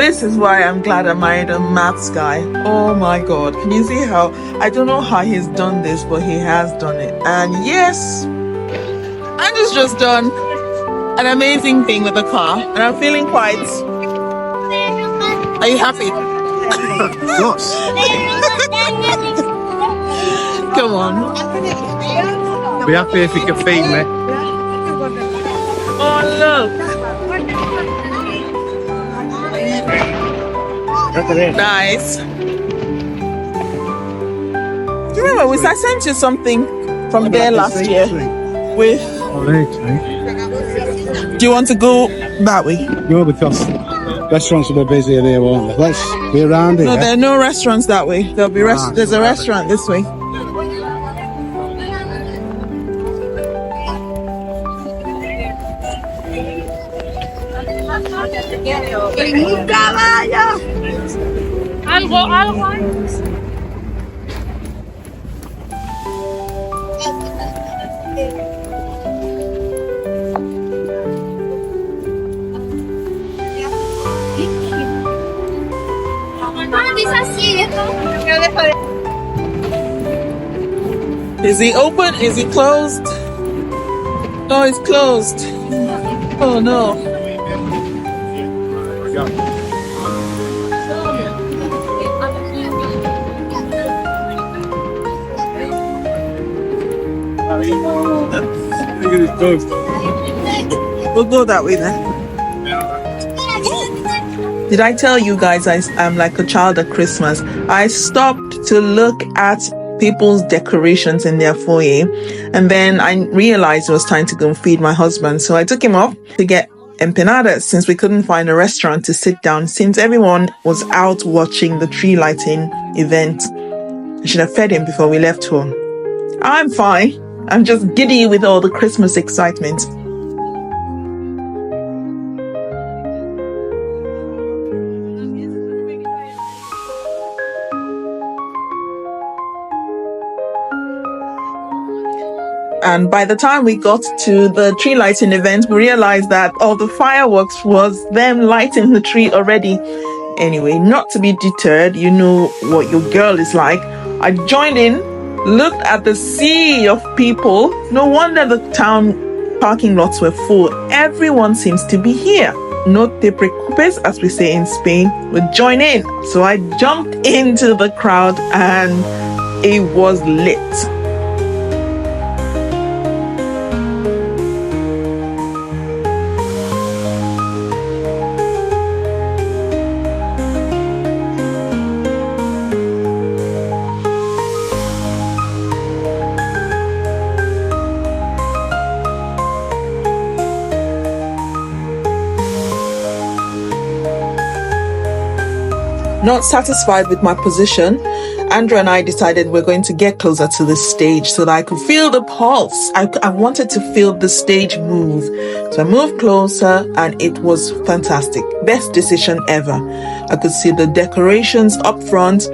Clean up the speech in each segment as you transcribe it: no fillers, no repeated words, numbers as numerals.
This is why I'm glad I married a maths guy. Oh my God. Can you see how, I don't know how he's done this, but he has done it. And yes, Andrew's just done an amazing thing with the car. And I'm feeling quite... Are you happy? Yes. Come on. Be happy if you can feed me. Oh, look. Nice. Do you remember I sent you something from there last year with... Do you want to go that way? No, because restaurants will be busy there, won't they? Let's be around here. No, there are no restaurants that way. There'll be there's a restaurant this way. Algo. Is he open? Is he closed? No, it's closed. Oh no. We'll go that way then. Did I tell you guys I'm like a child at Christmas? I stopped to look at people's decorations in their foyer, and then I realized it was time to go and feed my husband. So I took him off to get empanadas since we couldn't find a restaurant to sit down since everyone was out watching the tree lighting event. I should have fed him before we left home. I'm fine. I'm just giddy with all the Christmas excitement. And by the time we got to the tree lighting event, we realized that all the fireworks was them lighting the tree already. Anyway, not to be deterred, you know what your girl is like. I joined in, looked at the sea of people. No wonder the town parking lots were full. Everyone seems to be here. No te preocupes, as we say in Spain, would join in. So I jumped into the crowd and it was lit. Not satisfied with my position, Andrew and I decided we're going to get closer to the stage so that I could feel the pulse. I wanted to feel the stage move. So I moved closer and it was fantastic. Best decision ever. I could see the decorations up front.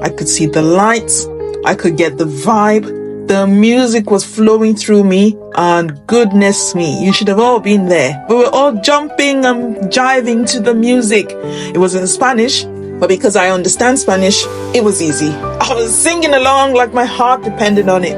I could see the lights. I could get the vibe. The music was flowing through me, and goodness me, you should have all been there. We were all jumping and jiving to the music. It was in Spanish, but because I understand Spanish, it was easy. I was singing along like my heart depended on it.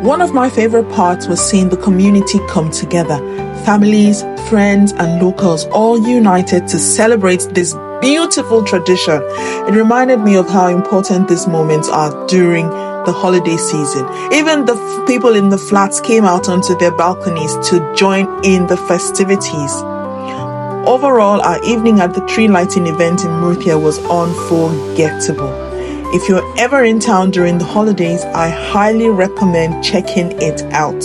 One of my favorite parts was seeing the community come together. Families, friends, and locals all united to celebrate this beautiful tradition. It reminded me of how important these moments are during the holiday season. Even the people in the flats came out onto their balconies to join in the festivities. Overall, our evening at the tree lighting event in Murcia was unforgettable. If you're ever in town during the holidays, I highly recommend checking it out.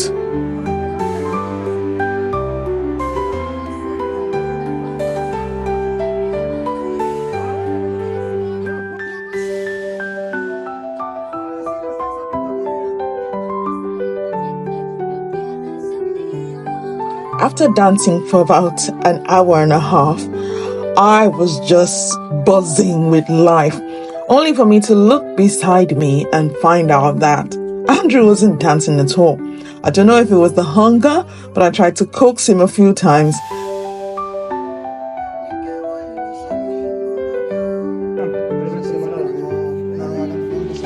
After dancing for about an hour and a half, I was just buzzing with life, only for me to look beside me and find out that Andrew wasn't dancing at all. I don't know if it was the hunger, but I tried to coax him a few times,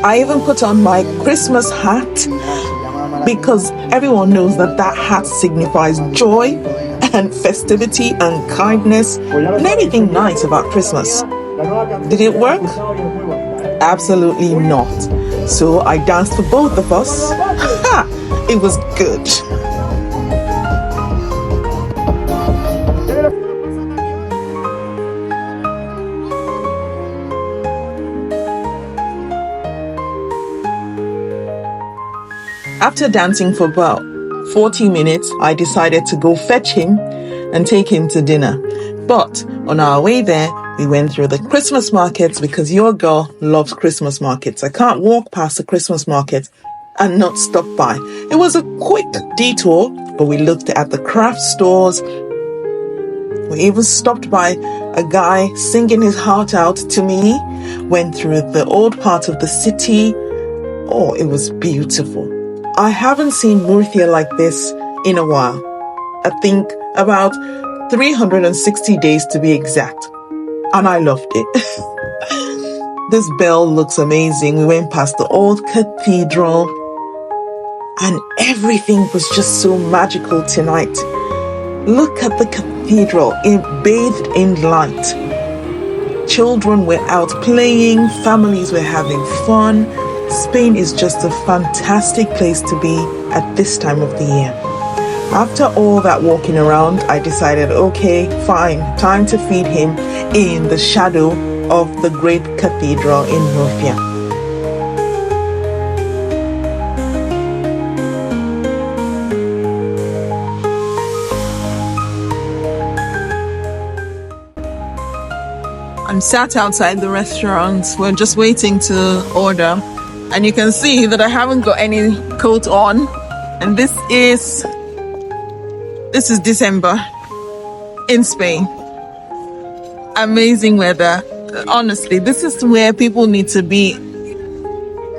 I even put on my Christmas hat because everyone knows that that hat signifies joy and festivity and kindness and everything nice about Christmas. Did it work? Absolutely not. So I danced for both of us. Ha! It was good. After dancing for about 40 minutes, I decided to go fetch him and take him to dinner. But on our way there, we went through the Christmas markets because your girl loves Christmas markets. I can't walk past the Christmas market and not stop by. It was a quick detour, but we looked at the craft stores. We even stopped by a guy singing his heart out to me, went through the old part of the city. Oh, it was beautiful. I haven't seen Murcia like this in a while. I think about 360 days to be exact. And I loved it. This bell looks amazing. We went past the old cathedral and everything was just so magical tonight. Look at the cathedral, bathed in light. Children were out playing, families were having fun. Spain is just a fantastic place to be at this time of the year. After all that walking around, I decided, okay, fine, time to feed him in the shadow of the great cathedral in Murcia. I'm sat outside the restaurant. We're just waiting to order. And you can see that I haven't got any coat on. And this is December in Spain. Amazing weather. Honestly, this is where people need to be.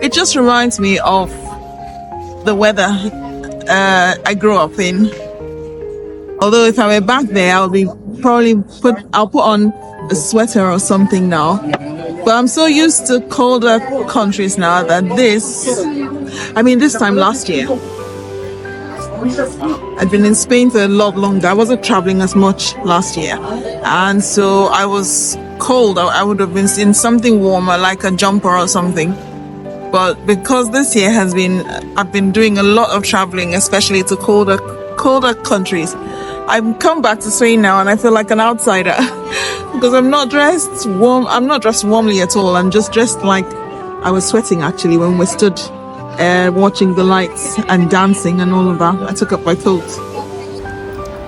It just reminds me of the weather I grew up in. Although if I were back there, I'll put on a sweater or something now. But I'm so used to colder countries now that this time last year, I'd been in Spain for a lot longer. I wasn't traveling as much last year. And so I was cold. I would have been in something warmer, like a jumper or something. But because this year I've been doing a lot of traveling, especially to colder countries. I've come back to Spain now and I feel like an outsider because I'm not dressed warmly at all. I'm just dressed like I was sweating actually when we stood watching the lights and dancing and all of that. I took up my coat.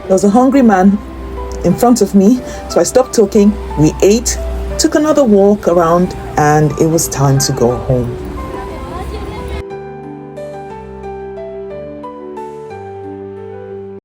There was a hungry man in front of me, so I stopped talking. We ate, took another walk around, and it was time to go home.